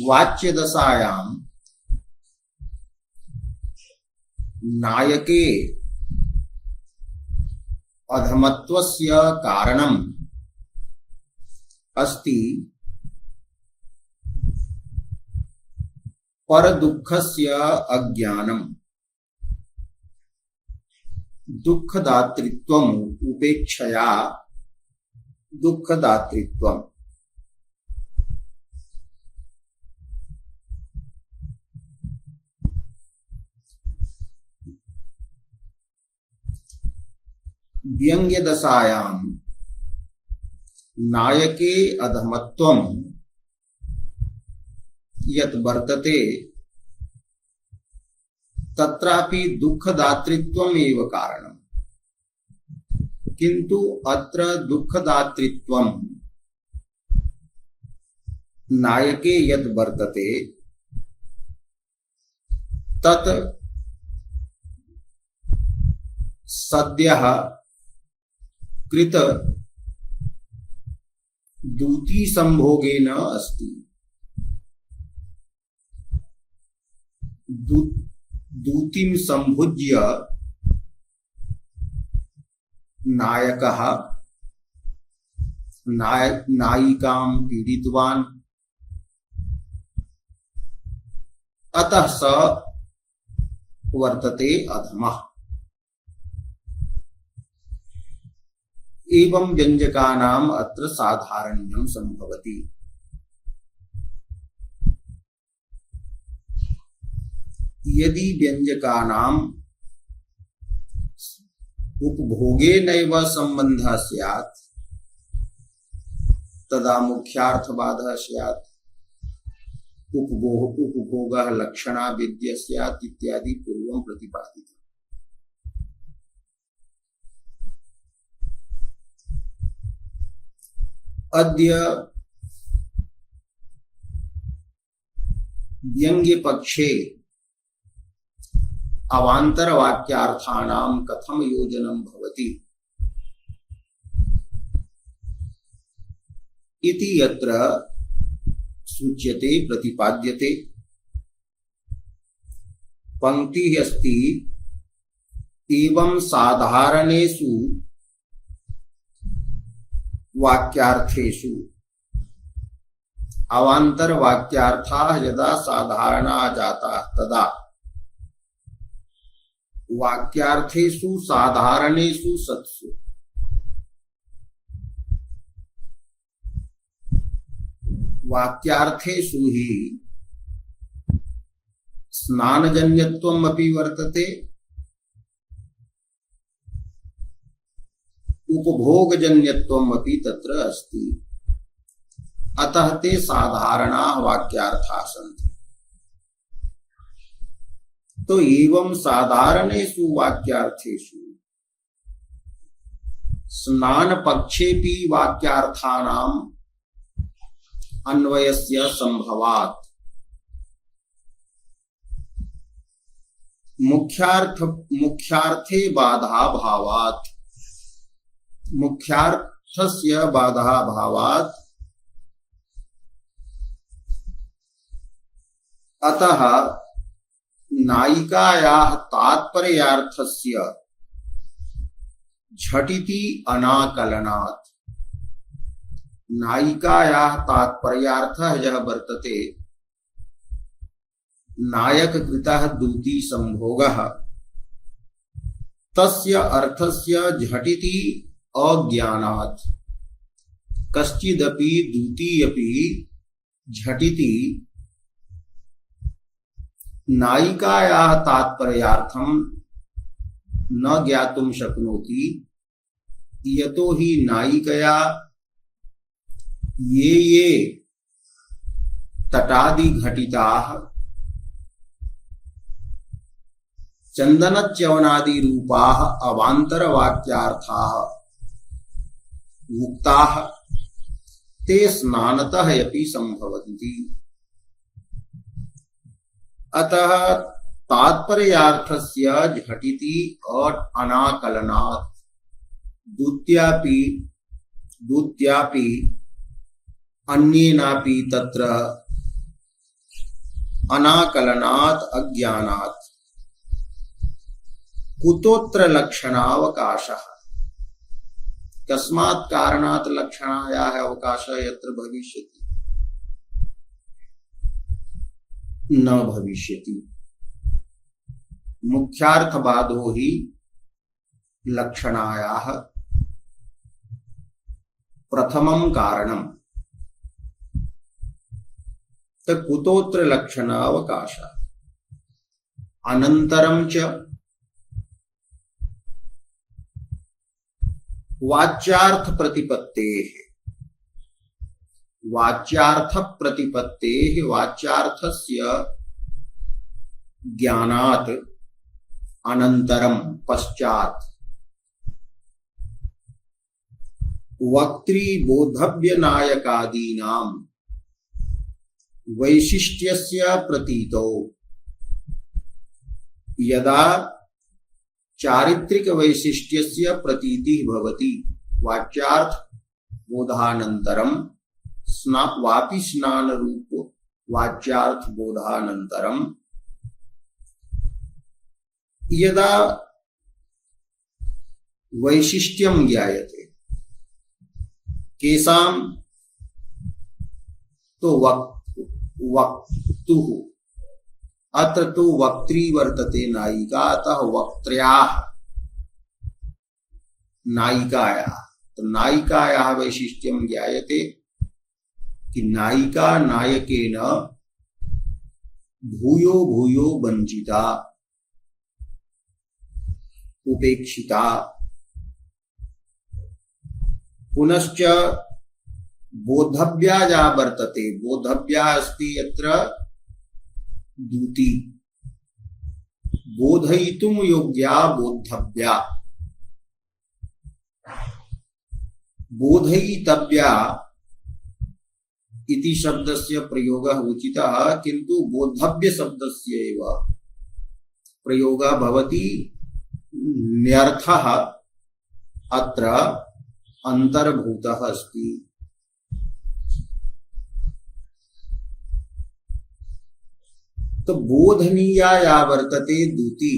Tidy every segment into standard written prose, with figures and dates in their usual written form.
वाच्य दशायां नायके अधमत्वस्य कारणम् अस्ति परदुःखस्य अज्ञानम् दुःखदातृत्वम् उपेक्षया दुःखदातृत्वम्। व्यंग्य दशायां नायके अधमत्वं यत् वर्तते तत्रापि दुःखदातृत्वम् एव कारणम्, किन्तु अत्र दुःखदातृत्वं नायके यत् वर्तते तत् सद्यः कृत दूती संभोगेन अस्ति। दूतीं संभुज्य नायकः नायिकां पीडितवान्, अतः स वर्तते अधमः। एवं व्यंजकानाम् अत्र साधारण्यं संभवति। यदि व्यंजकानाम् उपभोगेनैव सम्बन्धः स्यात् तदा मुख्यार्थवादः स्यात्, उपभोगः लक्षणा विद्या स्यात् इत्यादि पूर्वं प्रतिपादितम्। अद्य व्यंग्य पक्षे अवान्तर वाक्यार्थानां कथम योजनं भवति इति यत्र सूच्यते प्रतिपाद्यते। पंक्तिः अस्ति एवं साधारणेषु वाक्यार्थेषु अवान्तर वाक्यार्थाः यदा साधारणाः जाताः तदा वाक्यार्थेषु साधारणेषु सत्सु वाक्यार्थेषु हि स्नानजन्यत्वम् अपि वर्तते, उपभोगजन्यत्वम् अपि तत्र अस्ति। अतः ते साधारणाः वाक्यार्थाः सन्ति। तो एवं साधारणेषु वाक्यार्थेषु स्नान पक्षेपि वाक्यार्थानाम् अन्वयस्य संभवात् मुख्यार्थे बाधा भावात्, मुख्यार्थस्य बाधा भावात् अतः नायिकायाः तात्पर्यार्थस्य झटिति अनाकलनात्, नायिकायाः तात्पर्यार्थः यः वर्तते नायककृतः दूती संभोगः, तस्य अर्थस्य झटिति अज्ञानात् कश्चिदपि दूती अपि झटिति नायिकायाः तात्पर्यार्थं न ज्ञातुं शक्नोति, यतो हि नायिकया ये तटादि घटिताः चंदनच्यवनादि रूपाः अवान्तर वाक्यार्थाः मुक्ताः ते स्नानतः अपि संभवन्ति। अतः तात्पर्यार्थस्य झटिति और अनाकलनात् दूत्यापि अन्येनापि तत्र अनाकलनात् अज्ञानात् कुतोत्र लक्षणावकाशः। कस्मात् कारणात् लक्षणायाः अवकाशः यत्र भविष्यति न भविष्यति। मुख्यार्थवादो हि लक्षणायाः प्रथमं कारणम्। कुतोत्र लक्षणावकाशः अनन्तरं च वाच्यार्थ प्रतिपत्तेः। वाच्यार्थ प्रतिपत्तेः वाच्यार्थस्य ज्ञानात् अनन्तरं पश्चात् वक्त्री बोधव्य नायकादीनां वैशिष्ट्यस्य प्रतीतो यदा चारित्रिक वैशिष्ट्यस्य प्रतीतिः भवति वाच्यार्थ बोधानन्तरं वापि स्नान रूप वाच्यार्थ बोधानन्तरं यदा वैशिष्ट्यं ज्ञायते केषां तो वक्तुः। अत्र तो वक्त्री वर्तते नायिका, अतः वक्त्र्याः नायिकायाः। तो नायिकायाः वैशिष्ट्यं ज्ञायते कि नायिका नायकेन भूयो भूयो वंचिता उपेक्षिता। पुनश्च बोधव्या या वर्तते, बोधव्या अस्ति यत्र दूती, बोधयितुं योग्या बोद्धव्या, बोधयितव्या इति शब्दस्य प्रयोगः उचितः, किन्तु बोद्धव्य शब्दस्य एव प्रयोगः भवति। न्यर्थः अत्र अंतर्भूतः अस्ति। तो बोधनीया या वर्तते दूती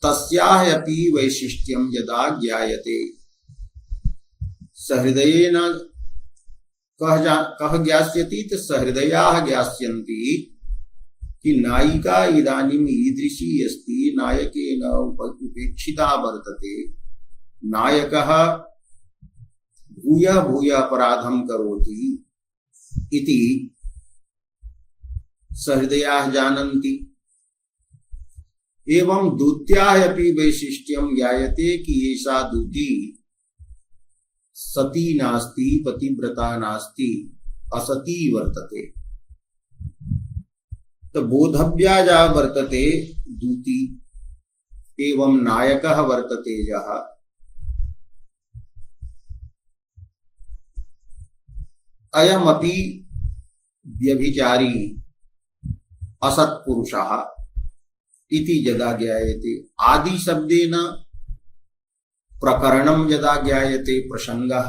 तस्याः अपि वैशिष्ट्यं यदा ज्ञायते सहृदयेन कः ज्ञास्यति तो सहृदयाः ज्ञास्यन्ति कि नायिका इदानीम् ईदृशी अस्ति, नायकेन उपेक्षिता वर्तते, नायकः भूयः भूयः अपराधं करोति इति सहृदयाः जानन्ति। एवं दूत्याः अपि वैशिष्ट्यं ज्ञायते कि एषा दूती सती नास्ति, पतिव्रता नास्ति, असती वर्तते। तो बोधव्या या वर्तते दूती एवं नायकः वर्तते यः अयमपि व्यभिचारी असत्पुरुषः इति यदा ज्ञायते। आदि शब्देन प्रकरणं यदा ज्ञायते प्रसंगः,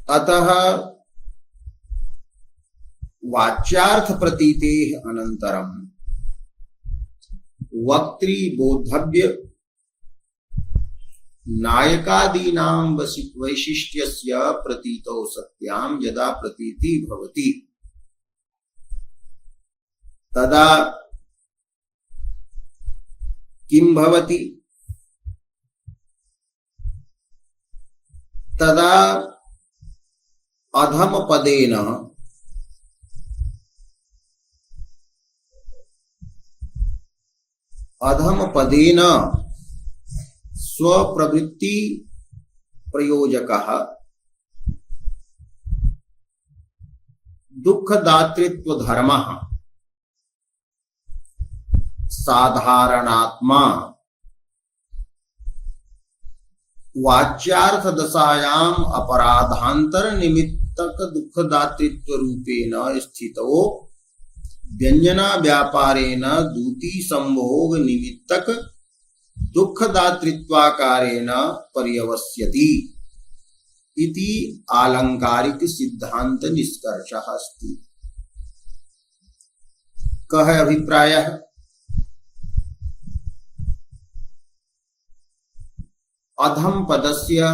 अतः वाच्यार्थ प्रतीतेः अनन्तरं वक्त्री बोद्धव्य नायकादीनां वैशिष्ट्यस्य प्रतीतौ सत्यां यदा प्रतीति भवति तदा किं भवति? तदा अधमपदेन स्वप्रवृत्ति प्रयोजकः दुःखदातृत्व धर्मः साधारणात्मा वाच्यार्थ दशायाम अपराधांतर निमित्तक दुःखदातृत्व रूपेण स्थितो व्यंजना व्यापारेण दूती संभोग निमित्तक दुःखदातृत्वाकारेण पर्यवस्यति इति आलंकारिक सिद्धांत निष्कर्षः अस्ति। कः अभिप्रायः? अधम पदस्य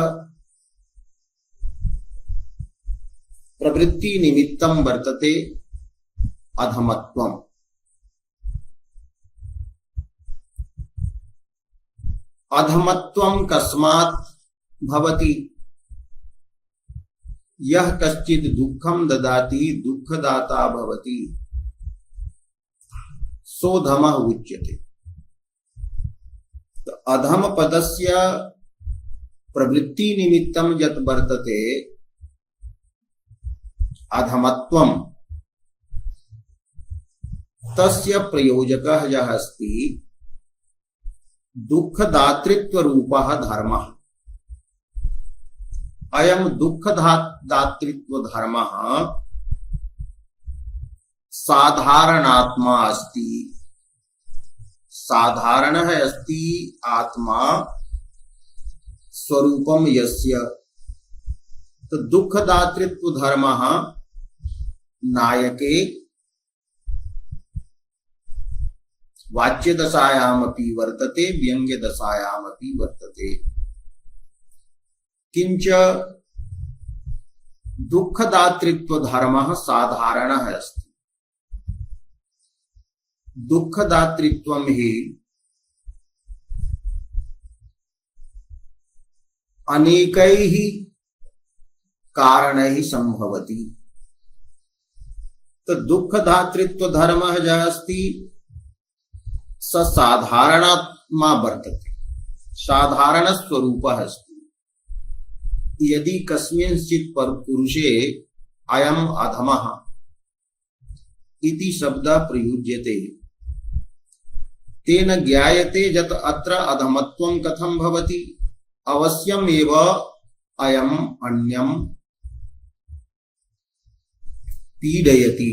प्रवृत्ति निमित्तं वर्तते अधमत्वम्। अधमत्वं कस्मात् भवति? यः कश्चित् दुःखं ददाति दुःखदाता भवति सोऽधमः उच्यते। तो अधम पदस्य प्रवृत्ति निमित्तं यत् वर्तते अधमत्वं, तस्य प्रयोजकः यः अस्ति दुःखदातृत्व रूपः धर्मः। अयं दुःखदातृत्व धर्मः साधारणात्मा अस्ति। साधारणः अस्ति आत्मा स्वरूपम यस्य। तो दुःखदातृत्व धर्मः नायके वाच्य दशायामपि वर्तते व्यंग्य दशायामपि वर्तते। किंच दुःखदातृत्व धर्मः साधारणः अस्ति। दुःखदातृत्वं हि अनेकैः कारणैः संभवति। तो दुःखदातृत्व धर्मः यः अस्ति स साधारणात्मा वर्तते, साधारण स्वरूपः अस्ति। यदि कस्मिंश्चित् पुरुषे अयम् अधमः इति शब्दः प्रयुज्यते तेन ज्ञायते यत् अत्र अधमत्वं कथं भवति। अवश्यम् एव अयम् अन्यं पीडयति,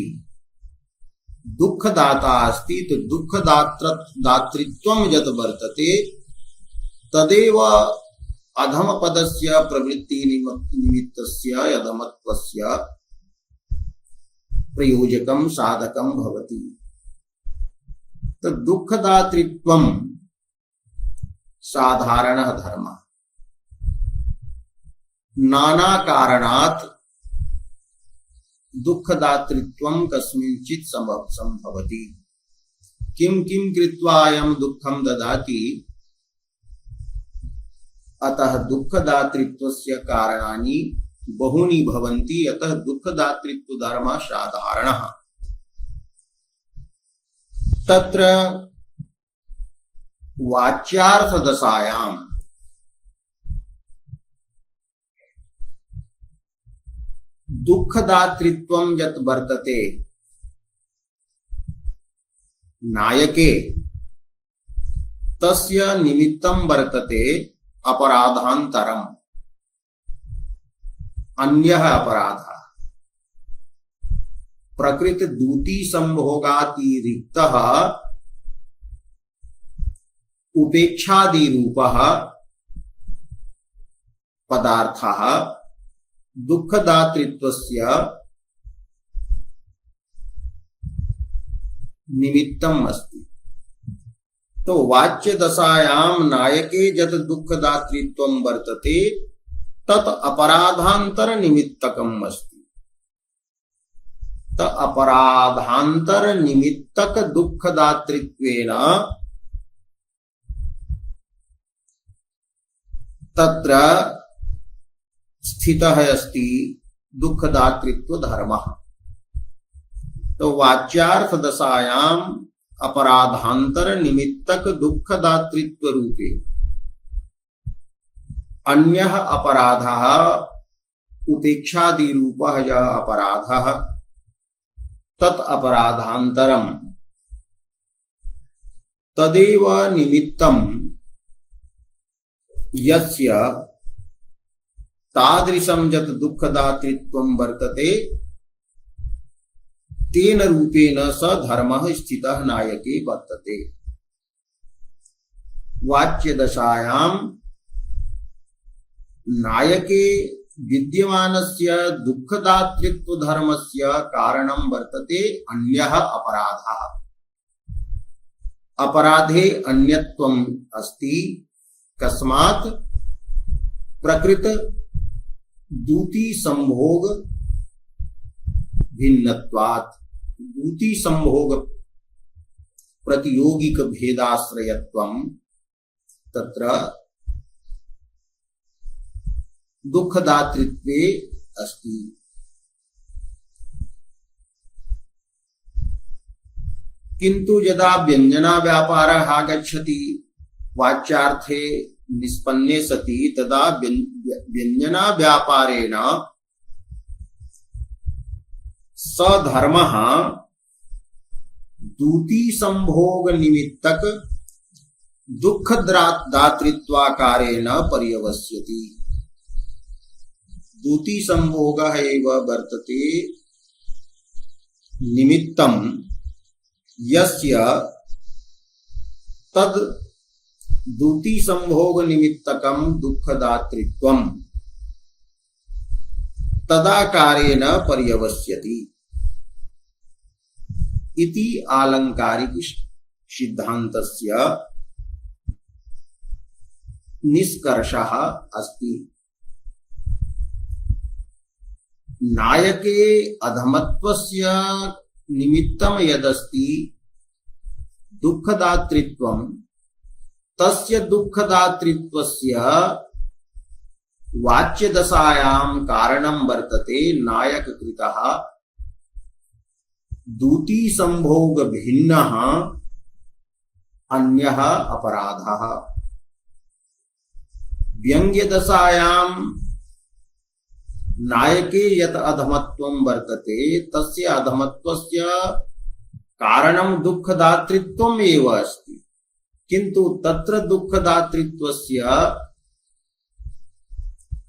दुःखदाता अस्ति। तो दुःखदातृत्वं यत् वर्तते तदेव अधमपदस्य प्रवृत्ति निमित्तस्य अधमत्वस्य प्रयोजकं साधकं भवति। तो दुःखदातृत्वं साधारणः धर्मः। नाना कारणात् दुःखदातृत्वं कस्मिंश्चित् संभवति। किं किं कृत्वा अयं दुःखं ददाति। अतः दुःखदातृत्वस्य कारणानि बहूनि भवन्ति। अतः दुःखदातृत्व धर्मः साधारणः। तत्र वाच्यार्थदशायां दुःखदातृत्वं यत् वर्तते नायके तस्य निमित्तं वर्तते अपराधान्तरम्, अन्यः अपराधः। प्रकृति दूती संभोगातिरिक्तः उपेक्षादि रूपः पदार्थः दुःखदातृत्वस्य निमित्तम् अस्ति। तो वाच्य दशायां नायके यत् दुःखदातृत्वं वर्तते तत् अपराधांतर निमित्तकम् अस्ति। त अपराधांतर निमित्तक दुःखदातृत्वेन तत्र स्थितः अस्ति दुःखदातृत्व धर्मः। तो वाच्यार्थ दशायां अपराधांतर निमित्तक दुःखदातृत्व रूपे अन्यः अपराधः उपेक्षादि रूपः यः अपराधः तत् अपराधांतरम् तदेव निमित्तं यस्य तादृशं यत् दुःखदातृत्वं वर्तते तेन रूपेण स धर्मः स्थितः नायके वर्तते। वाच्यदशायां नायके विद्यमानस्य दुःखदातृत्व धर्मस्य कारणं वर्तते अन्यः अपराधः। अपराधे अन्यत्वम् अस्ति कस्मात् प्रकृत दूती संभोग भिन्नत्वात्। दूती संभोग प्रतियोगिक भेदाश्रयत्वम् तत्र दुःखदातृत्वे अस्ति। किंतु यदा व्यंजना व्यापारः आगच्छति वाच्यार्थे निष्पन्ने सति तदा व्यंजना व्यापारेण सधर्मः दूती संभोग निमित्तक दुःख दातृत्वाकारेण पर्यवस्यति। दूती संभोगः एव वर्तते निमित्तं यस्य तद दूती संभोग निमित्तकं दुःखदातृत्वं तदाकारेण पर्यवस्यति इति आलंकारिक सिद्धान्तस्य निष्कर्षः अस्ति। नायके अधमत्वस्य निमित्तं यदस्ति दुःखदातृत्वं तस्य दुःखदातृत्वस्य वाच्यदशायां कारणं वर्तते नायककृतः दूती संभोग भिन्नः अन्यः अपराधः। व्यंग्यदशायां नायके यत् अधमत्वं वर्तते तस्य अधमत्वस्य कारणं दुःखदातृत्वम् एव अस्ति, किन्तु तत्र दुःखदातृत्वस्य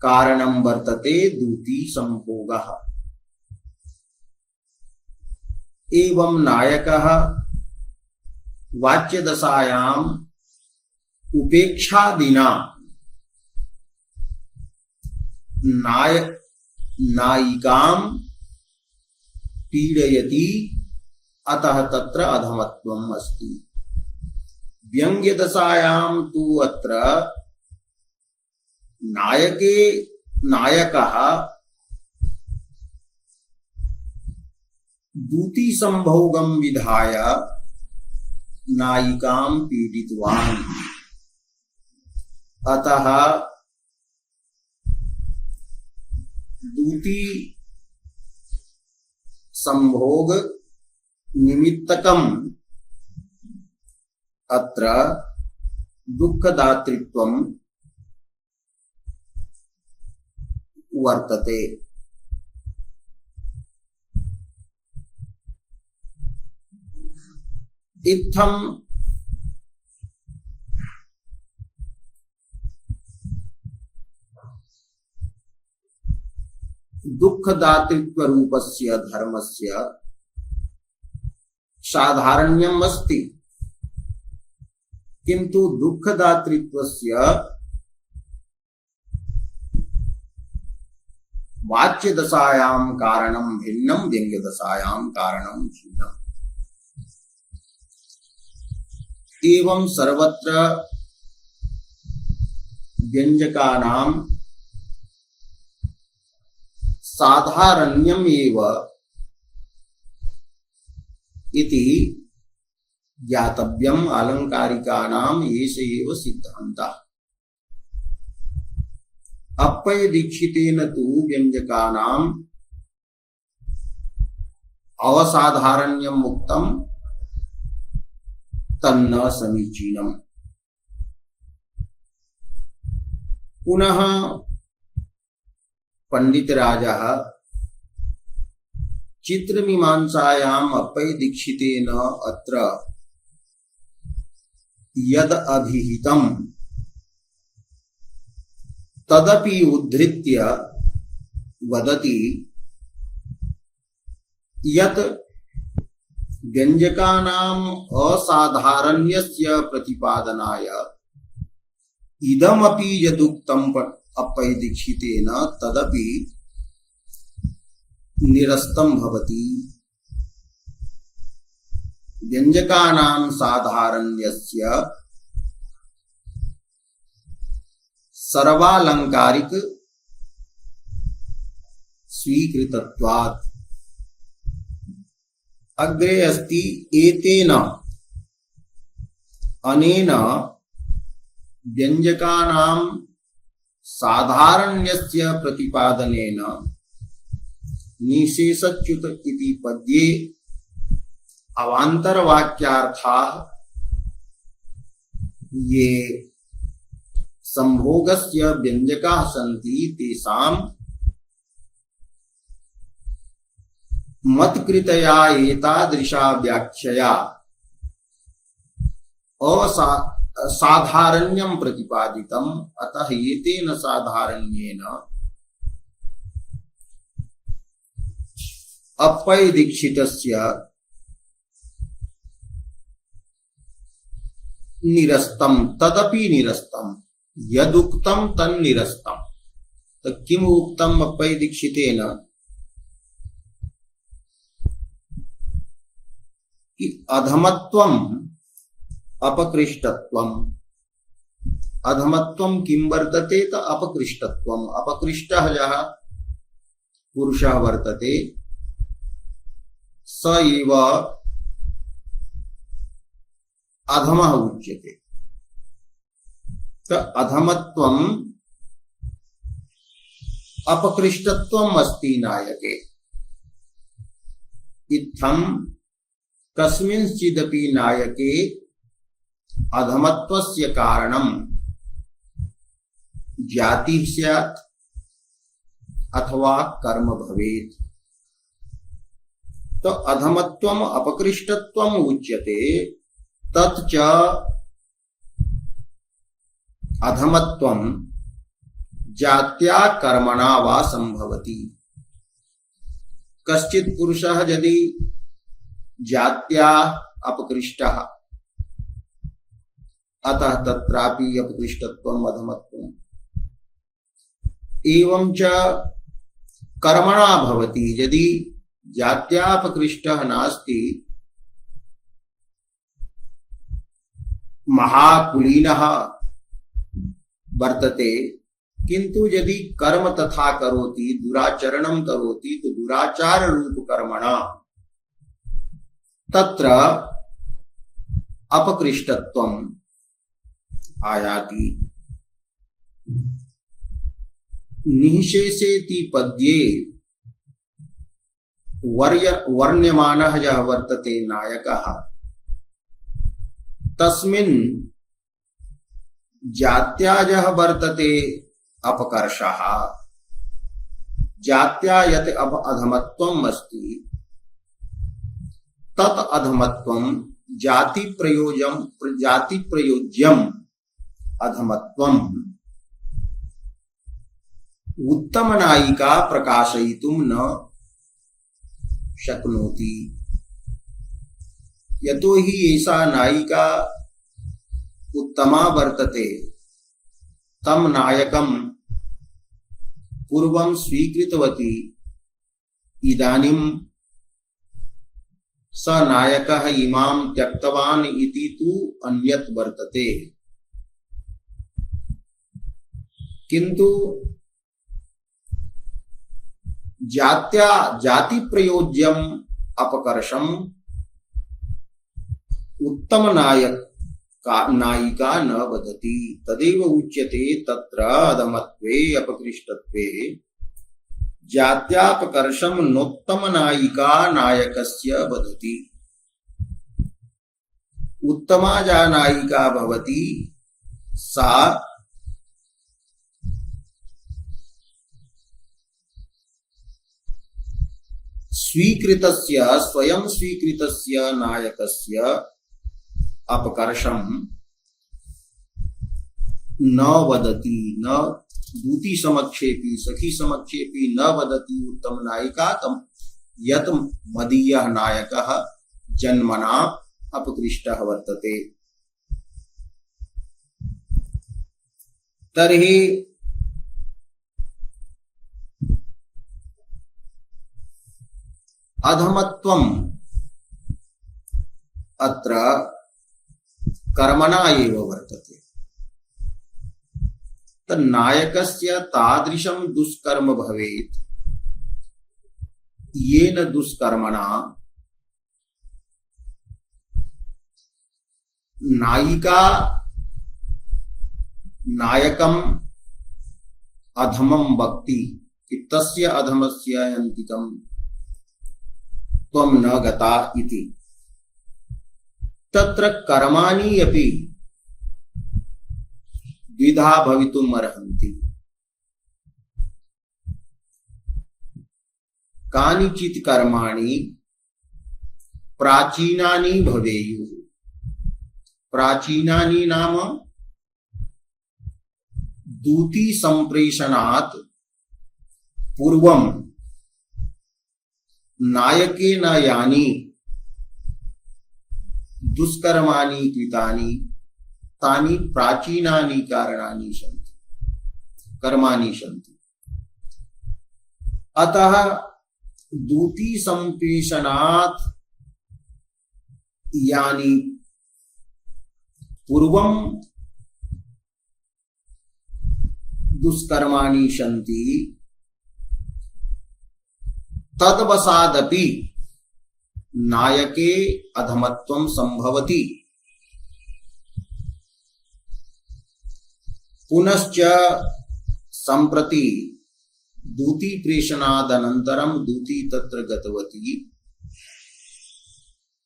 कारणं वर्तते दूती संभोगः। एवं नायकः वाच्यदशायाम् उपेक्षादिना नायिकां पीडयति, अतः तत्र अधमत्वम् अस्ति। व्यंग्यदशायां तु अत्र नायकः दूती संभोगं विधाय नायिकां पीडितवान्, अतः दूती संभोग निमित्तकम् अत्र दुःखदातृत्वं वर्तते। इत्थं दुःखदातृत्व रूपस्य धर्मस्य साधारण्यम् अस्ति, किन्तु दुःखदातृत्वस्य वाच्यदशायां कारणं भिन्नं, व्यंग्यदशायां कारणं भिन्नम्। एवं सर्वत्र व्यंजकानां साधारण्यम् एव इति ज्ञातव्यम्। आलंकारिकाणाम् एष एव सिद्धान्तः। अप्पय दीक्षितेन तु व्यंजकानाम् अवसाधारण्यम् उक्तम् तन्न समीचीनम्। पुनः पंडितराजः चित्रमीमांसायाम् अप्पय दीक्षितेन अत्र यद अभिहितम् तदपि उद्धृत्य वदति यत् व्यंजकानाम् असाधारण्यस्य प्रतिपादनाय इदमपि यदुक्तम् अप्पय दीक्षितेन तदपि निरस्तं भवति। व्यंजकानां साधारण्यस्य सर्वालंकारिक स्वीकृतत्वात्। अग्रे अस्ति एतेन अनेन व्यंजकानां साधारण्यस्य प्रतिपादनेन निशेषच्युत इति पद्ये अवान्तरवाक्यार्थाः ये संभोगस्य व्यंजकाः सन्ति तेषां मत्कृतया एतादृशा व्याख्यया साधारण्यं प्रतिपादितम्। अतः एतेन साधारण्येन अपैदीक्षितस्य निरस्तम तदपि निरस्तम यदुक्तम तन्निरस्तम। तो किम उक्तम अपैदीक्षितेन कि अधमत्वम अपकृष्टत्वम। अधमत्वम किम वर्तते तो अपकृष्टत्वम। अपकृष्टः यः पुरुषः वर्तते स एव अधमः उच्यते। तो अधमत्वम अपकृष्टत्वम अस्ति नायके। इत्थं कस्मिंश्चिदपि नायके अधमत्वस्य कारणं जाति स्यात् अथवा कर्म भवेत्। तो अधमत्वम अपकृष्टत्वम उच्यते तच्च अधमत्वम जात्या कर्मणा वा संभवति। कश्चित् पुरुषः यदि जात्या अपकृष्टः अतः तत्रापि अपकृष्टत्वम अधमत्वम। एवं च कर्मणा भवति। यदि जात्यापकृष्टः नास्ति महाकुलीनः वर्तते किंतु यदि कर्म तथा करोति दुराचरणं करोति तो दुराचार रूप कर्मणा तत्र अपकृष्टत्वम आयाति। निःशेषेति पद्ये वर्ण्यमानः यः वर्तते नायकः तस्मिन् जात्या यः वर्तते अपकर्षः। जात्या यत् अधमत्वम् अस्ति तत् अधमत्वं जाति प्रयोज्यम अधमत्वम उत्तम नायिका प्रकाशयितुं न शक्नोति। यतो हि एषा नायिका उत्तमा वर्तते तम नायकं पूर्वं स्वीकृतवती। इदानीं स नायकः इमां त्यक्तवान् इति तु अन्यत् वर्तते। किंतु जात्या जाति प्रयोज्यम अपकर्षम उत्तम नायिका न वदति। तदेव उच्यते तत्र अधमत्वे अपकृष्टत्वे जात्यापकर्षम नोत्तम नायिका नायकस्य वदति। उत्तमा या नायिका भवति सा स्वीकृतस्य स्वयं स्वीकृतस्य नायकस्य अपकर्षम न वदति। न दूती समक्षेपि सखी समक्षेपि न वदति उत्तम नायिका तम यत मदीयः नायकः जन्मना अपकृष्टः वर्तते। तर्हि अधमत्वम अत्र कर्मणा एव वर्तते। नायकस्य तादृशं दुष्कर्म भवेत् येन दुष्कर्मणा नायिका नायकम अधमं भक्ति तस्य अधमस्य अन्तिकं त्वं न गता इति। तत्र कर्माणि अपि द्विधा भवितुम् अर्हन्ति। कानिचित् कर्माणि प्राचीनानि भवेयुः। प्राचीनानि नाम दूती संप्रेषणात् पूर्वं नायकेन यानि दुष्कर्माणि कृतानि तानि प्राचीनानि कारणानि सन्ति, कर्माणि सन्ति। अतः दूती संप्रेषणात् यानि पूर्वं दुष्कर्माणि सन्ति तद्वशादपि नायके अधमत्वं संभवति। पुनश्च सम्प्रति दूती प्रेषणादनन्तरं दूती तत्र गतवती,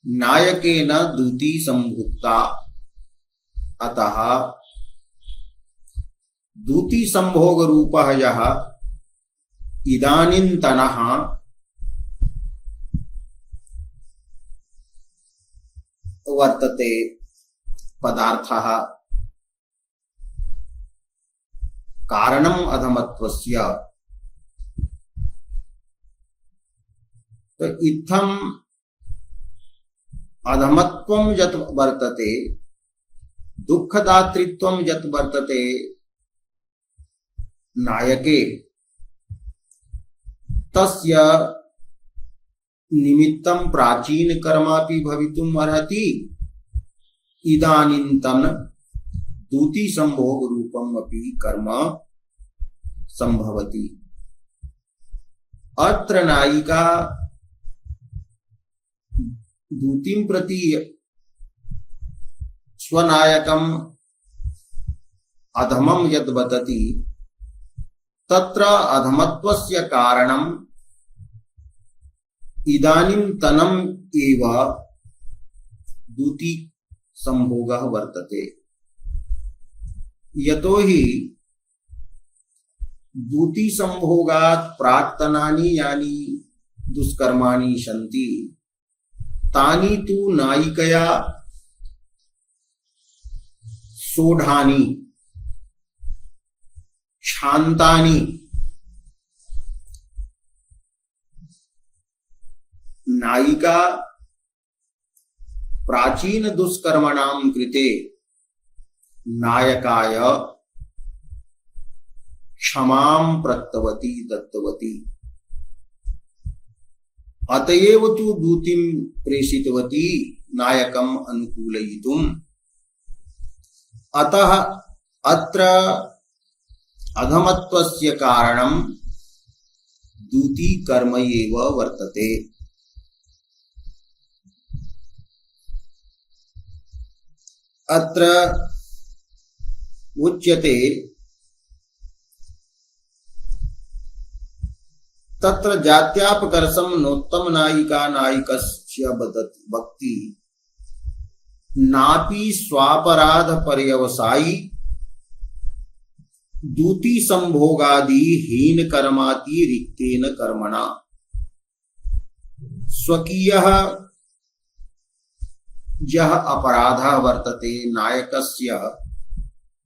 नायकेन दूती संभुक्ता। अतः दूती संभोग रूपः यः इदानीन्तनः वर्तते पदार्थः कारणम् अधमत्वस्य। तो इत्थम् अधमत्वं यत् वर्तते, दुःखदातृत्वं यत् वर्तते नायके, तस्य निमित्तं प्राचीन कर्मापि भवितुम् अर्हति। इदानीन्तन दूती संभोग रूपम् अपि कर्म संभवति। अत्र नायिका दूतीं प्रति स्वनायकम् अधमं यद् वदति, तत्र अधमत्वस्य कारणम् इदानीन्तनम् एव दूती संभोगः वर्तते। यतोहि दूती संभोगात् प्राक्तनानि यानि दुष्कर्माणि सन्ति तानि तु नायिकया सोढानि क्षान्तानि। नायिका प्राचीन दुष्कर्मणां कृते नायकाय क्षमां प्रदत्तवती दत्तवती। अतएव तु दूतीं प्रेषितवती नायकम् अनुकूलयितुम्। अतः अत्र अधमत्वस्य कारणं दूती कर्म एव वर्तते। अत्र उच्यते तत्र जात्यापकर्षं नोत्तम नायिका नायकस्य भक्ति नापि स्वापराध पर्यवसायी दूती संभोगादि हीन कर्माति रिक्तेन कर्मणा स्वकीयः यह अपराधः वर्तते नायकस्य,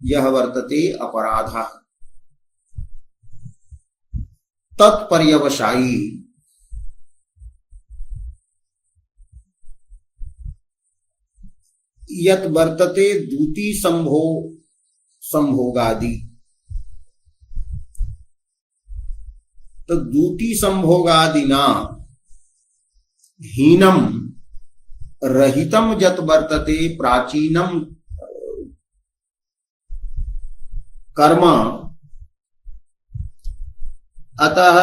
यह वर्तते अपराधः तत्पर्यवसायी यत् वर्तते दूती संभोगादि। तो दूती संभोगादिना हीनम रहितम यत् वर्तते प्राचीनम कर्म, अतः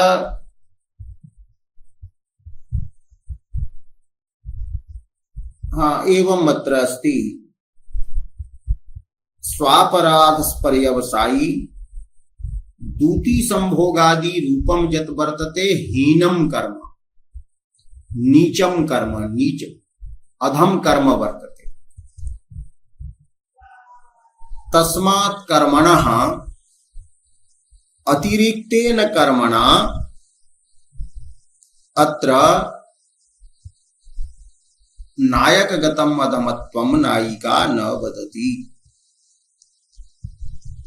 एवं अत्र अस्ति स्वापराध पर्यवसायी दूती संभोगादि रूपम यत् वर्तते हीनम कर्म, नीचम कर्म, नीच अधम कर्म वर्तते। तस्मात् कर्मणः अतिरिक्तेन कर्मणा अत्र नायकगतम अधमत्वम नायिका न वदति।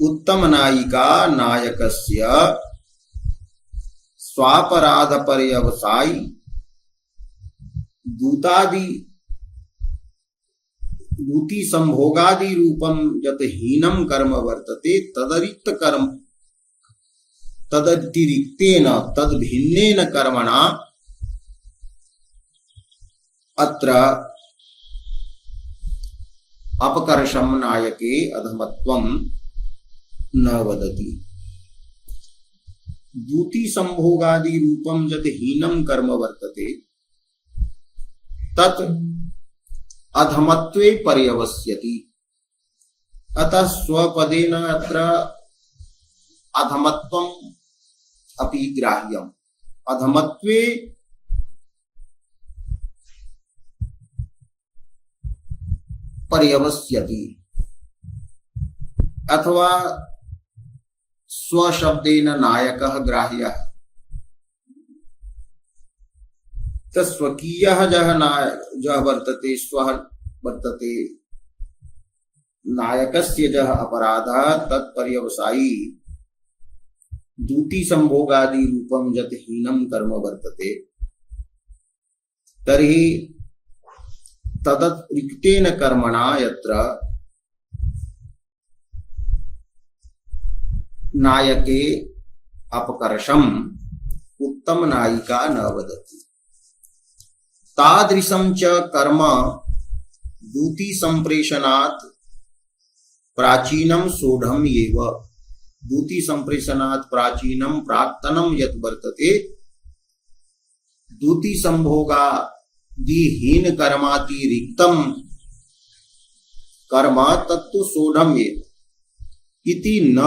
उत्तम नायिका नायकस्य स्वापराध पर्यवसायी दूती संभोगादि रूपम यत् हीनम कर्म वर्तते तदतिरिक्तेन तद्भिन्नेन कर्मणा अत्र अपकर्षम नायके अधमत्वम न वदति। दूती संभोगादि रूपम यत् हीनम कर्म वर्तते तत् अधमत्वे पर्यवस्यति। अतः स्वपदेन अत्र अधमत्वम अपि ग्राह्यम्। अधमत्वे पर्यवस्यति अथवा स्वशब्देन नायकः ग्राह्यः। स्वकीयः जः वर्तते स्वः वर्तते नायकस्य जः अपराधः तत्पर्यवसायी दूती संभोगादि रूपम यत् हीनम कर्म वर्तते तर्हि तदतिरिक्तेन कर्मणा यत्र नायके अपकर्षम उत्तम नायिका न वदति। तादृशं च कर्म दूती संप्रेषणात् प्राचीनम सोढ़म एव। दूती संप्रेषणात् प्राचीनम प्राक्तनम यत् वर्तते दूती संभोगादि हीन कर्मातिरिक्तम कर्म तत्तु सोढ़म एव इति न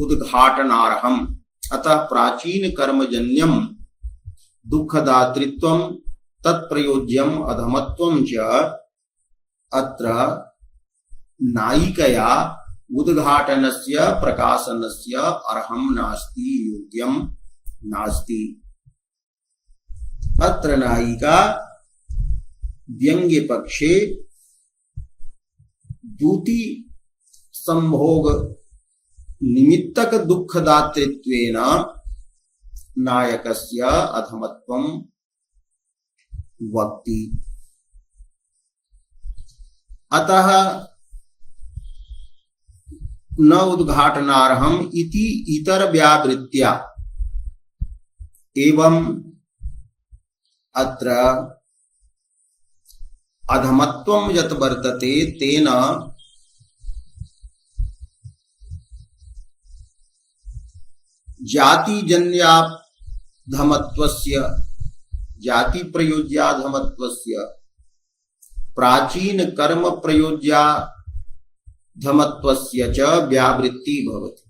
उद्घाटनार्हम्। अतः प्राचीन कर्मजन्यम दुःखदातृत्वम तत्प्रयोज्यम अधमत्वम च अत्र नायिकया उद्घाटनस्य प्रकाशनस्य अर्हं नास्ति, योग्यं नास्ति। अत्र नायिका व्यंग्य पक्षे दूती संभोग निमित्तक दुःखदातृत्वेन नायकस्य अधमत्वं वक्ति। अतः न उद्घाटनार्हम् इति इतर व्यावृत्या एवं अत्र अधमत्वं यत् वर्तते तेन जातिजन्याधमत्वस्य जाति प्रयोज्याधमत्वस्य प्राचीन कर्म प्रयोज्याधमत्वस्य च व्यावृत्ति भवति।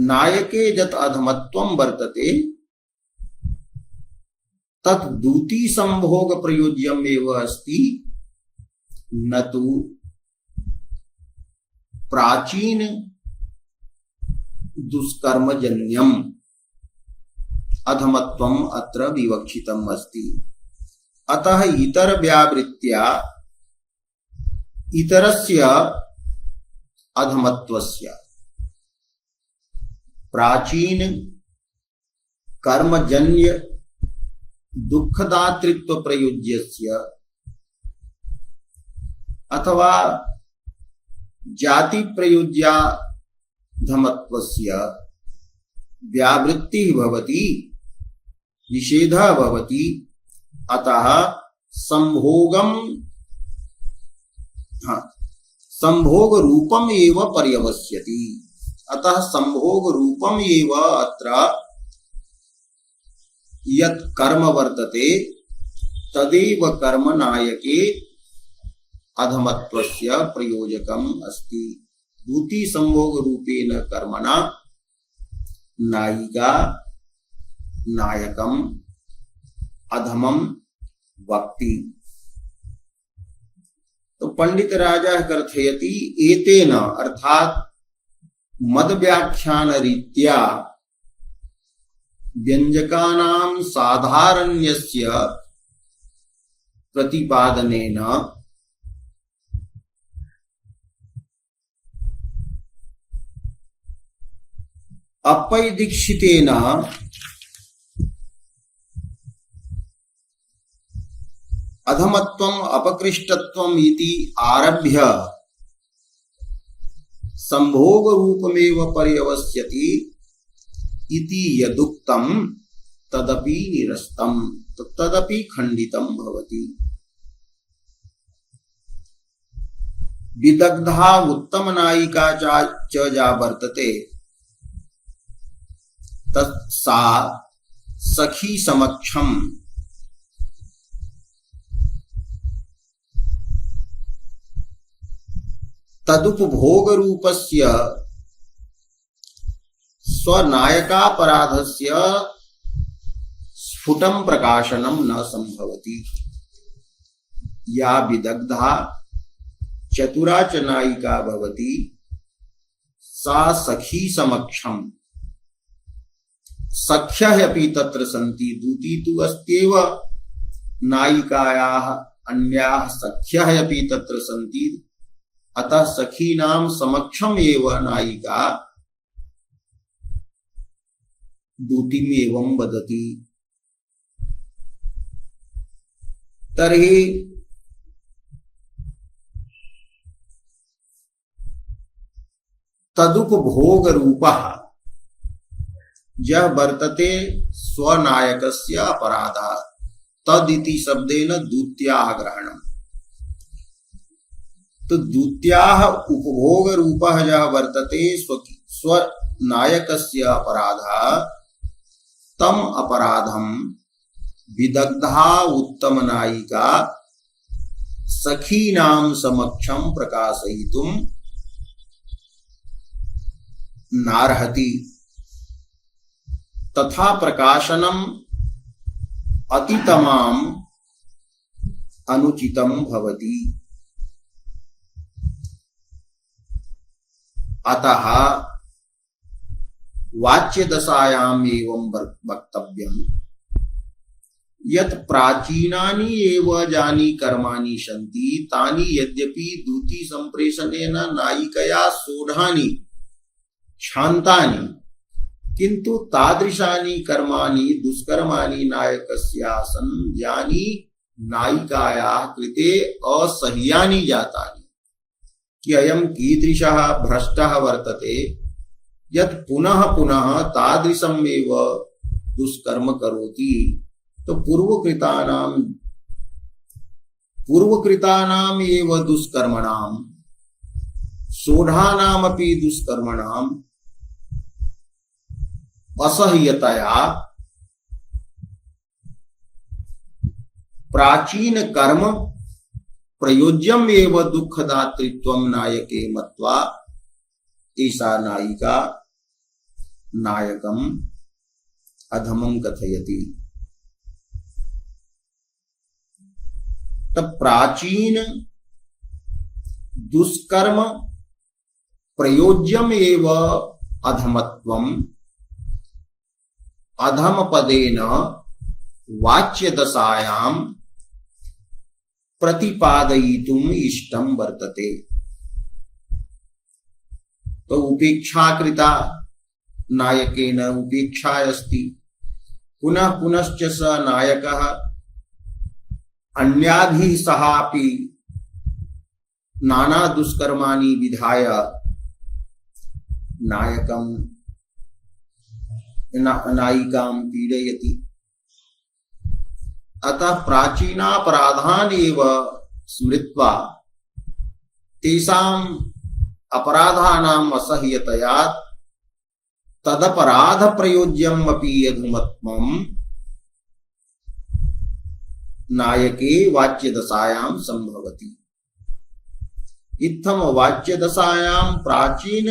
नायके यत् अधमत्वं वर्तते तत् दूती संभोग प्रयोज्यम् एव अस्ति, न तु प्राचीन दुष्कर्मजन्यम अधमत्वम अत्र विवक्षितम अस्ति। अतः इतर व्यावृत्त्या इतरस्य अधमत्वस्य प्राचीन कर्मजन्य दुःखदातृत्व प्रयोज्यस्य अथवा जाति प्रयोज्याधमत्वस्य व्यावृत्तिः भवति, निषेधः भवति। अतः संभोगम, हाँ, संभोग रूपम एव पर्यवस्यति। अतः संभोग रूपम एव अत्र यत् कर्म वर्तते तदेव कर्म नायके अधमत्वस्य प्रयोजकम अस्ति। दूती संभोग रूपेण कर्मणा नायिका नायकम अधमम वक्ति। तो पंडित राजा कथयति एतेन अर्थात मद व्याख्यान रीत्या व्यंजकानां साधारण्यस्य प्रतिपादनेन अपैदीक्षितेन अधमत्वम अपकृष्टत्वम इति आरभ्य संभोग रूपमेव पर्यवस्यति इति यदुक्तम तदपि निरस्तम, तो तदपि खंडितम भवति। विदग्धा उत्तम नायिका च जा वर्तते तत्सा सखी समक्षम तदुपभोग रूपस्य स्वनायकापराधस्य स्फुटं प्रकाशनं न संभवति। या विदग्धा चतुरा च नायिका भवति सा सखी समक्षम, सख्यः अपि तत्र सन्ति, दूती तु अस्त्येव, नायिकायाः अन्याः सख्यः अपि तत्र सन्ति। अतः सखीनां समक्षम एव नायिका दूतीम् एवं वदति। तर्हि तदुपभोग रूपः यह वर्तते स्वनायकस्य अपराधः। तदिति शब्देन दूत्याः ग्रहणम्। तो दूत्याः उपभोग रूपः यह वर्तते स्वनायकस्य अपराधः, तम अपराधम विदग्धा उत्तम नायिका सखीनां समक्षम प्रकाशयितुं नार्हति। तथा प्रकाशनम अतितमाम अनुचितम भवति। अतः वाच्य दशायाम एवं वक्तव्यम यत् प्राचीनानि एव जानि कर्माणि सन्ति तानि यद्यपि दूती संप्रेषणेन नायिकया सोढानि क्षान्तानि, किन्तु तादृशानि कर्माणि दुष्कर्माणि नायकस्यासन् यानि नायिकायाः कृते असह्यानि जातानि। कि अयं कीदृशः भ्रष्टः वर्तते यत् पुनः पुनः तादृशमेव दुष्कर्म करोति। तो पूर्वकृतानाम् एव दुष्कर्मणां सोढानामपि दुष्कर्मणां असह्यतया प्राचीन कर्म प्रयोज्यम एव दुःखदातृत्वं नायके मत्वा ऐसा नायिका नायकम अधमं कथयति। तब प्राचीन दुष्कर्म प्रयोज्यम एव अधमत्वम अधम पदेन वाच्य दशायां प्रतिपादयितुम् इष्टं वर्तते। तो उपेक्षाकृता नायकेन उपेक्षा अस्ति, पुनः पुनश्च स नायकः अन्याभिः सहापि नाना दुष्कर्माणि विधाय नायकं नायिकां पीडयति। अतः प्राचीनापराधान एव स्मृत्वा तेषाम् अपराधानाम् असह्यतया तदपराध प्रयोज्यम् अपि यदुमत्वम् नायके वाच्यदशायां संभवति। इत्थम वाच्यदशायां प्राचीन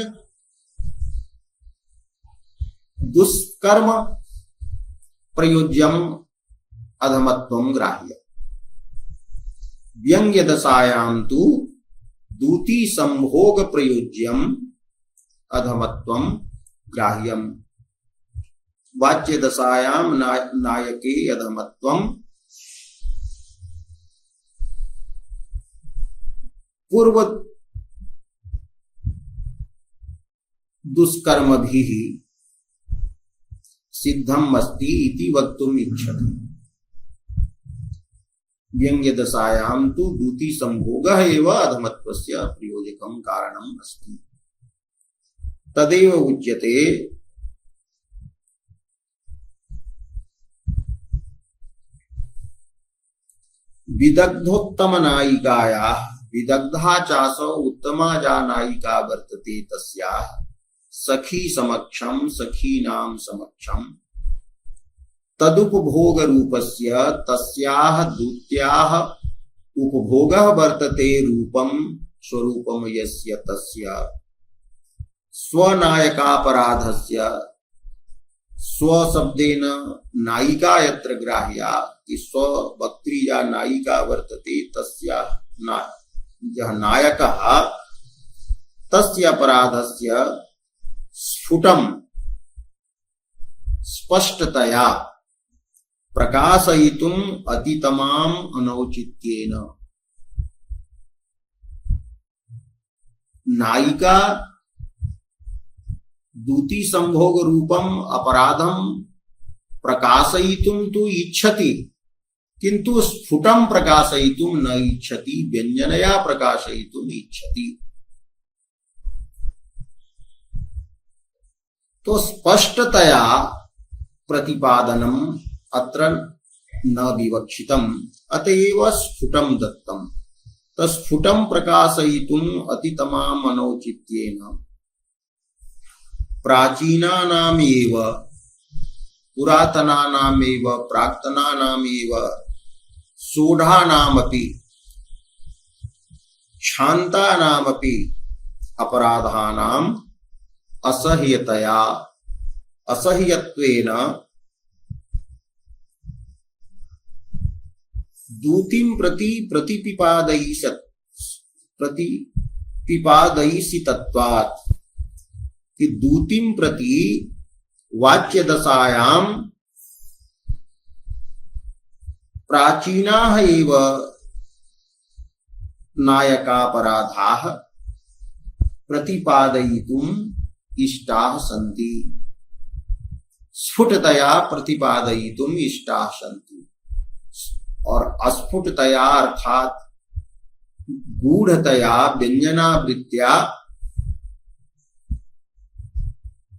दुष्कर्म प्रयोज्यम् अधमत्वं ग्राह्य, व्यंग्यदशायां तु दूती संभोग प्रयोज्यम् अधमत्वं ग्राह्यम्। वाच्यदशायां नायके अधमत्वं पूर्व दुष्कर्मभिः सिद्धम् अस्ति इति वक्तुम् इच्छति। व्यंग्यदशायां तु दूती संभोगः एव अधमत्वस्य प्रयोजकं कारणम् अस्ति। तदेव उच्यते विदग्धोत्तमनायिकायाः विदग्धा चासौ उत्तमा या नायिका वर्तते तस्याः सखी समक्षं सखीनां समक्षं तदुपभोग रूपस्य तस्याः दूत्याः उपभोगः वर्तते रूपं स्वरूपं यस्य तस्य स्वनायकापराधस्य स्वशब्देन नायिका यत्र ग्राह्या कि स्ववक्त्री या नायिका वर्तते तस्याः यः नायकः तस्य अपराधस्य स्फुटं स्पष्टतया प्रकाशयितुम् अतितमाम् अनौचित्येन नायिका दूती संभोग रूपम अपराधम प्रकाशयितुं तु इच्छति, किंतु स्फुटं प्रकाशयितुं न इच्छति, व्यंजनया प्रकाशयितुम् इच्छति। तो स्पष्टतया प्रतिपादनम् अत्र न विवक्षितम्, अतएव स्फुटं दत्तम्। तस्फुटं प्रकाशयितुम् अतितमाम् अनौचित्येन प्राचीनानामेव पुरातनानामेव प्राक्तनानामेव सोढानामपि क्षान्तानामपि अपराधानाम् असह्यतया असह्यत्वेन दूतिं प्रति प्रतिपिपादयिषितत्वात् कि दूतिं प्रति वाच्यदशायां प्राचीनाः एव नायकापराधाः प्रतिपादयितुम् इष्टाः सन्ति, स्फुटतया प्रतिपादयितुम् इष्टाः सन्ति। और अस्फुटतया अर्थात गूढ़तया व्यंजनावृत्त्या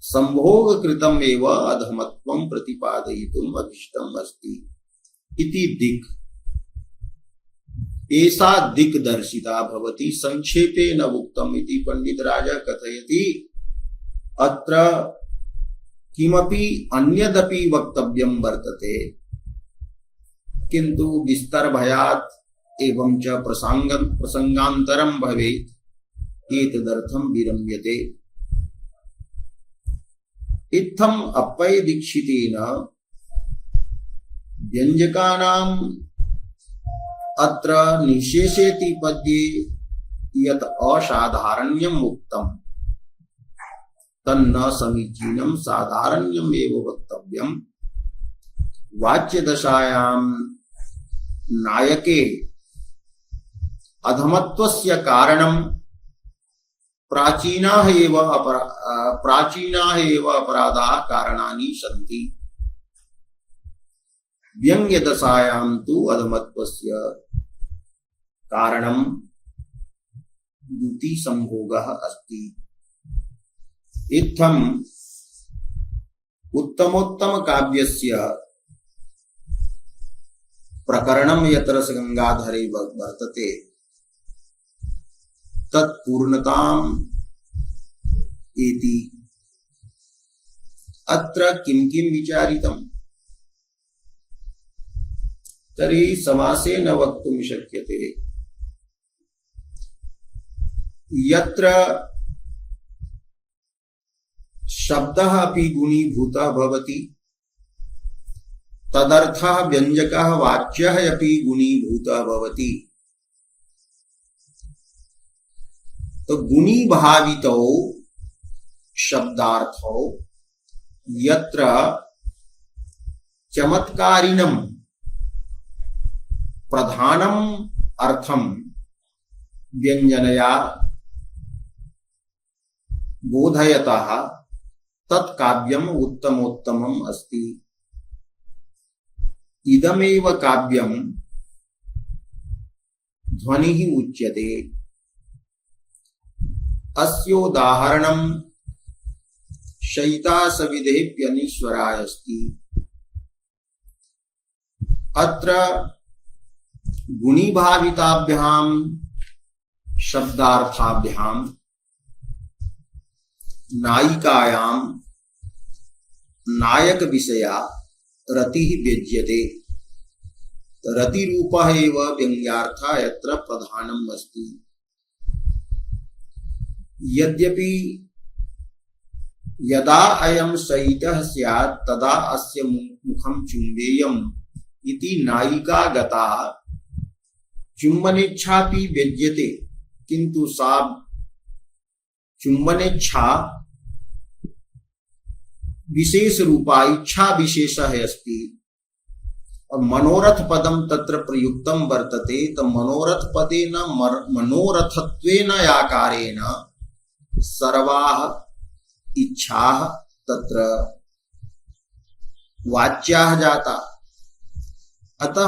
संभोग कृतम् एव अधमत्वं प्रतिपादयितुम् अभिष्टम् अस्ति इति दिक्। एषा दिक् दर्शिता भवति। संक्षेपेण उक्तम् इति पंडितराजः कथयति। अत्र किमपि अन्यदपि वक्तव्यं वर्तते, किन्तु विस्तार भयात् एवं च प्रसंगान्तरं भवेत्, एतदर्थं विरम्यते। इत्थम् अप्पय दीक्षितेन व्यञ्जकानाम् अत्र निशेषेति पद्ये यत् असाधारण्यम् उक्तम् तन्न समीचीनं, साधारण्यम् एव वक्तव्यम्। वाच्यदशायां नायके अधमत्वस्य कारणं प्राचीनाः एव अपराधाः कारणानि सन्ति। व्यंग्यदशायां तु अधमत्वस्य कारणं दूती संभोगः अस्ति। इत्थम् उत्तमोत्तम काव्यस्य प्रकरणम यत्र गंगाधरे वर्तते तत्पूर्णताम एति अत्र किं किं विचारितम् तर्हि समासेन वक्तुं शक्यते यत्र शब्दः अपि गुणीभूतः भवति तदर्थः व्यंजकः वाच्यः अपि गुणीभूतः भवति। तो गुणीभावितौ शब्दार्थौ यत्र चमत्कारिणं प्रधानम अर्थम व्यंजनया बोधयतः तत्काव्यम उत्तमोत्तमम् अस्ति। इदमेव काव्यम ध्वनिः उच्यते। अस्योदाहरणं शयितासविधेऽप्यनीश्वराय अस्ति। अत्र गुणीभाविताभ्यां शब्दार्थाभ्यां नायिकायां नायक विषया रतिः व्यज्यते। रतिरूपः एव व्यङ्ग्यार्थः यत्र प्रधानम् अस्ति। यद्यपि यदा अयं शयितः स्यात् तदा अस्य मुखं चुम्बेयम् इति नायिका गता चुम्बनेच्छापि व्यज्यते, किंतु सा चुम्बनेच्छा विशेष रूपा इच्छा विशेषः अस्ति। और मनोरथ पदम तत्र प्रयुक्तम वर्तते। तो मनोरथ पदेन मनोरथत्वेन आकारेण सर्वाः इच्छाः तत्र वाच्याः जाता। अतः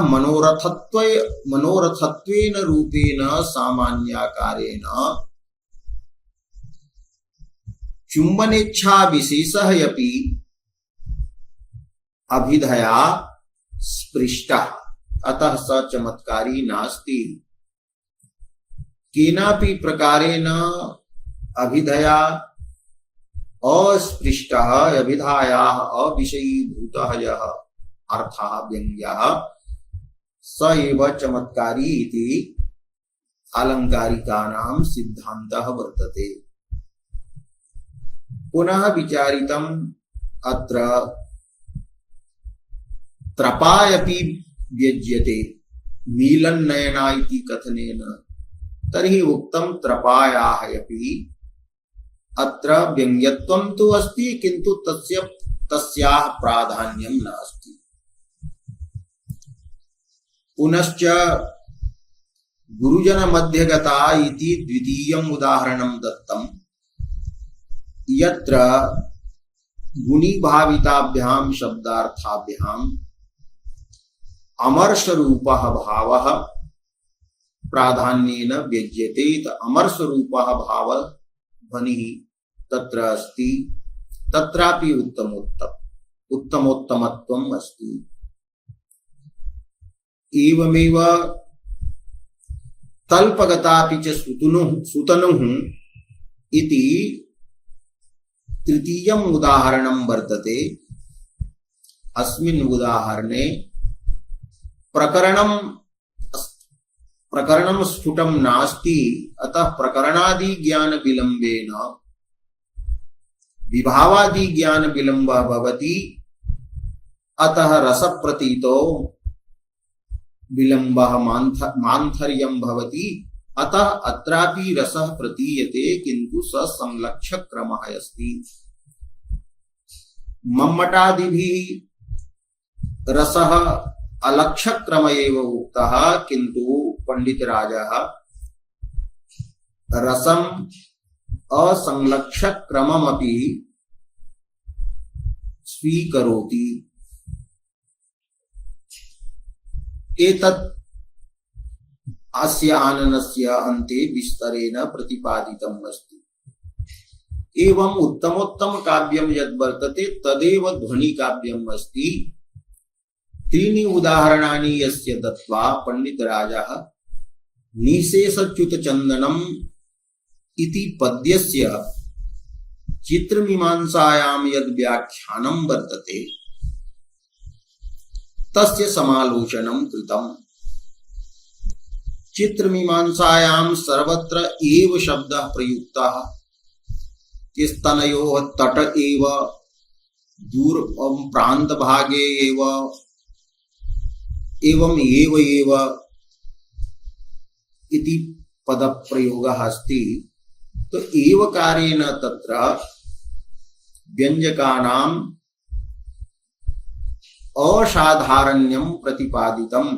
मनोरथत्वेन रूपेण सामान्याकारेण चुम्बनेच्छा विशेषः अपि अभिधया स्पृष्टः। अतः स चमत्कारी नास्ति। केनापि प्रकारेण अभिधया अस्पृष्टः अभिधायाः अविषयीभूतः यः अर्थः व्यङ्ग्यः स एव चमत्कारी इति अलङ्कारिकानां सिद्धान्तः वर्तते। पुनः विचारितम् अत्र त्रपायपि व्यज्यते मीलन्नयना इति कथनेन। तर्हि उक्तं त्रपायाः अपि अत्र व्यङ्ग्यत्वं तु अस्ति, किन्तु तस्याः प्राधान्यं नास्ति। पुनश्च गुरुजन मध्यगता इति द्वितीयम् उदाहरणं दत्तम्। यत्र गुणीभाविताभ्यां शब्दार्थाभ्यां अमर्षरूपः भावः प्राधान्येन व्यज्यते। अमर्षरूपः भाव ध्वनिः तत्र अस्ति। तत्रापि उत्तमोत्तमत्वम् अस्ति। एवमेव तल्पगतापि च सुतनुः इति तृतीयम् उदाहरणं वर्तते। अस्मिन् उदाहरणे प्रकरणं स्फुटं नास्ति। अतः प्रकरणादि ज्ञान विलम्बेन विभावादि ज्ञान विलम्बः भवति। अतः रसप्रतीतो विलम्बः मान्थर्यं भवति। अतः अत्रापि रसः प्रतीयते, किन्तु स संलक्ष्य क्रमः अस्ति। मम्मटादिभिः रसः अलक्ष्य क्रम एव उक्तः, किन्तु पंडितराजः रसम् असंलक्ष्य क्रममपि स्वीकरोति। एतत् अस्य आननस्य अन्ते विस्तरेण प्रतिपादितम् अस्ति। एवं उत्तमोत्तम काव्यं यद् वर्तते तदेव ध्वनि काव्यम् अस्ति। त्रीणि उदाहरणानि यस्य दत्त्वा पंडितराजः निशेषच्युतचन्दनम् इति पद्यस्य चित्रमीमांसायां यद् व्याख्यानं वर्तते तस्य समालोचनं कृतम्। चित्रमीमांसायां सर्वत्र एव शब्दः प्रयुक्तः। स्तनयोः तट एव, दूर प्रान्तभागे एव, एवं एव इति पदप्रयोगः अस्ति। तो एवकारेण तत्र व्यञ्जकानाम् असाधारण्यं प्रतिपादितम्।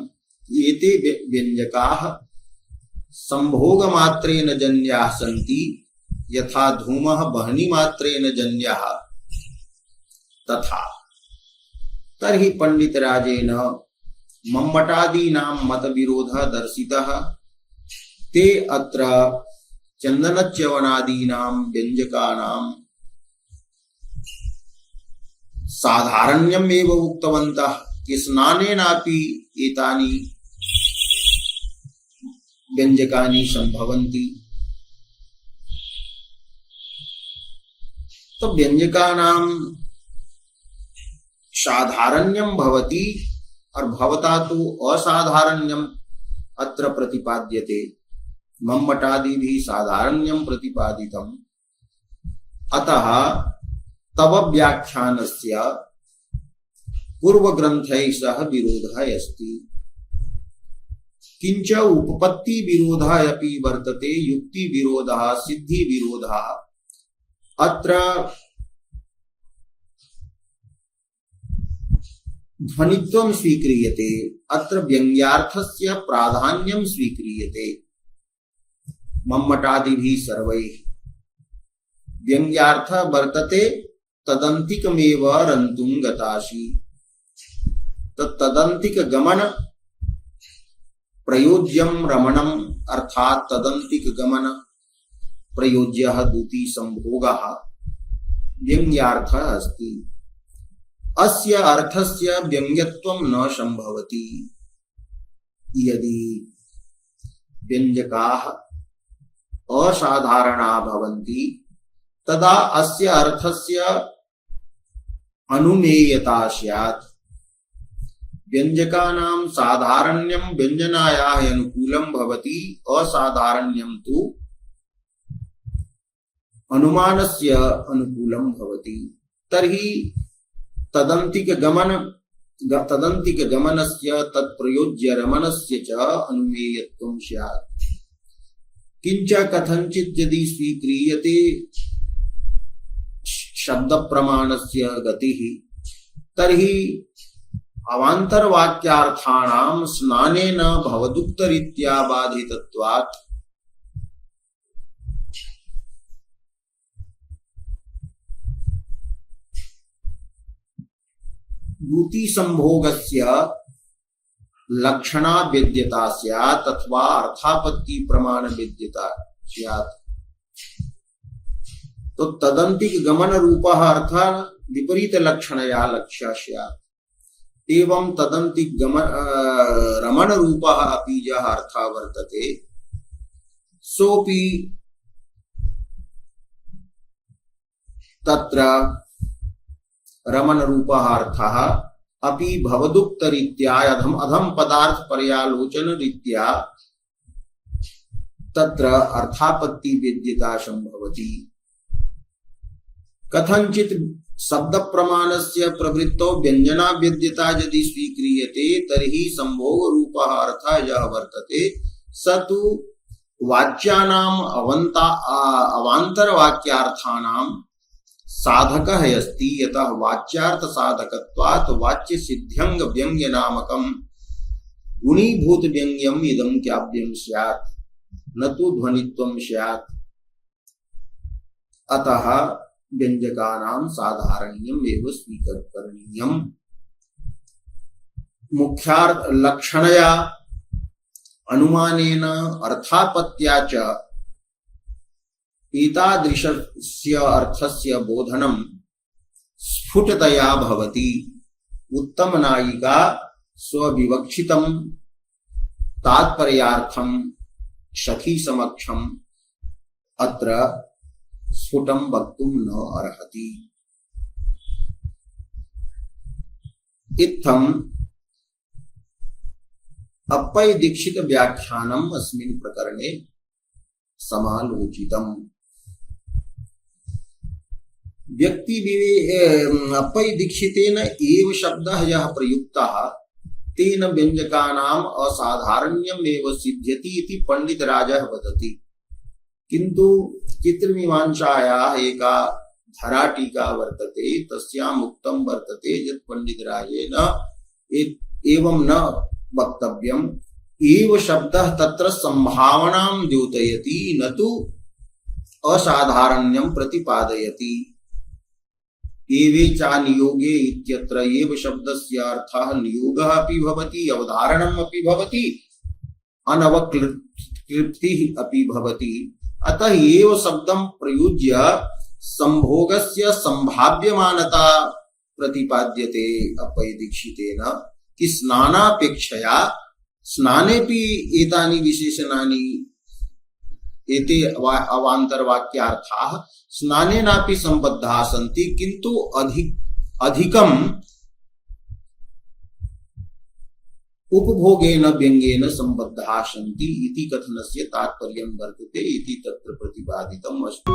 एते व्यञ्जकाः संभोगमात्रेण जन्याः सन्ति, यथा धूमः वह्निमात्रेण जन्यः तथा। तर्हि पंडितराजेन मम्मटादीनां मतविरोधः दर्शितः। ते अत्र चन्दनच्यवनादीनां व्यञ्जकानां साधारण्यम् एव उक्तवन्तः। स्नानेनापि एतानि व्यञ्जकानि सम्भवन्ति। तो व्यञ्जकानां साधारण्यं भवति और भवता तो असाधारण्यम् अत्र प्रतिपाद्यते। मम्मटादिभिः साधारण्यं प्रतिपादितम्। अतः तव व्याख्यानस्य पूर्वग्रन्थैः सह विरोधः अस्ति। किंच उपपत्ति विरोधः अपि वर्तते, युक्ति विरोधः, सिद्धि विरोधः। अत्र ध्वनित्वं स्वीक्रियते, अत्र व्यङ्ग्यार्थस्य प्राधान्यं स्वीक्रियते। मम्मटादिभिः सर्वैः व्यङ्ग्यार्थः वर्तते तदन्तिकमेव रन्तुं गतासि। तदन्तिक गमन प्रयोज्यं रमणम् अर्थात् तदन्तिक गमन प्रयोज्यः द्युति संभोगः व्यङ्ग्यार्थः अस्ति। अस्य अर्थस्य व्यङ्ग्यत्वं न संभवति। यदि व्यञ्जकाः असाधारणा भवन्ति तदा अस्य अर्थस्य अनुमेयता स्यात्। व्यञ्जकानां साधारण्यं व्यञ्जनायाः अनुकूलं भवति, असाधारण्यं तु अनुमानस्य अनुकूलं भवति। तर्हि तदन्तिकगमनस्य तत्प्रयोज्य रमणस्य च अनुमेयत्वं स्यात्। किंच कथंचित् यदि स्वीक्रियते शब्द प्रमाणस्य गतिः, तर्हि अवान्तरवाक्यार्थानां स्नानेन भवदुक्तरीत्या बाधितत्वात् द्युति संभोगस्य लक्षणा वेद्यता स्यात् अथवा अर्थापत्ति प्रमाण वेद्यता स्यात्। तो तदन्तिक गमन रूपः अर्थः विपरीत लक्षणया लक्ष्य स्यात्। एवं तदन्तिक रमण रूपः अपि यः अर्थः वर्तते सोऽपि तत्र रमण रूपः अर्थः अपि भवदुक्तरीत्या अधम पदार्थ पर्यालोचन रीत्या तत्र अर्थापत्ति वेद्यता संभवति। कथंचित् शब्द प्रमाणस्य प्रवृत्तौ व्यञ्जना वेद्यता यदि स्वीक्रियते तर्हि संभोग रूपः अर्थः यः वर्तते स तु वाच्यानाम् अवान्तर वाक्यार्थानां साधकः अस्ति। यतः वाच्यार्थ साधकत्वात् वाच्य सिद्ध्यंग व्यंग्य नामकं गुणीभूत व्यंग्यम इदं काव्यं स्यात् न तु ध्वनित्वं स्यात्। अतः व्यञ्जकानां साधारण्यम् एव स्वीकरणीयम्। मुख्यार्थ लक्षणया अनुमानेन अर्थापत्या च एतादृशस्य अर्थस्य बोधनं स्फुटतया भवति। उत्तम नायिका स्वविवक्षितं तात्पर्यार्थं सखी समक्षम अत्र स्फुटं वक्तुं न अर्हति। इत्थम् अप्पय दीक्षित व्याख्यानम् अस्मिन् प्रकरणे समालोचितम्। व्यक्ति अप्पय दीक्षितेन एव शब्दः यः प्रयुक्तः तेन व्यञ्जकानाम् असाधारण्यम् एव सिद्ध्यति इति पंडितराजः वदति। किन्तु चित्रमीमांसायाः एका धराटीका वर्तते, तस्याम् उक्तं वर्तते यत् पंडितराजेन एवं न वक्तव्यम्, एव शब्दः तत्र संभावनां द्योतयति न तु असाधारण्यं प्रतिपादयति। एवे च नियोगे इत्यत्र एव शब्दस्य अर्थः नियोगः अपि भवति, अवधारणम् अपि भवति, अनवक्लृप्तिः अपि भवति। अतः एव शब्दं प्रयुज्य संभोगस्य संभाव्यमानता प्रतिपाद्यते अप्पय दीक्षितेन कि स्नानापेक्षया स्नानेपि एतानि विशेषणानि एते अवान्तरवाक्यार्थाः स्नानेनापि सम्बद्धाः सन्ति, किन्तु अधिकम् उपभोगेन व्यङ्गेन सम्बद्धाः सन्ति इति कथनस्य तात्पर्यं वर्तते इति तत्र प्रतिपादितम् अस्ति।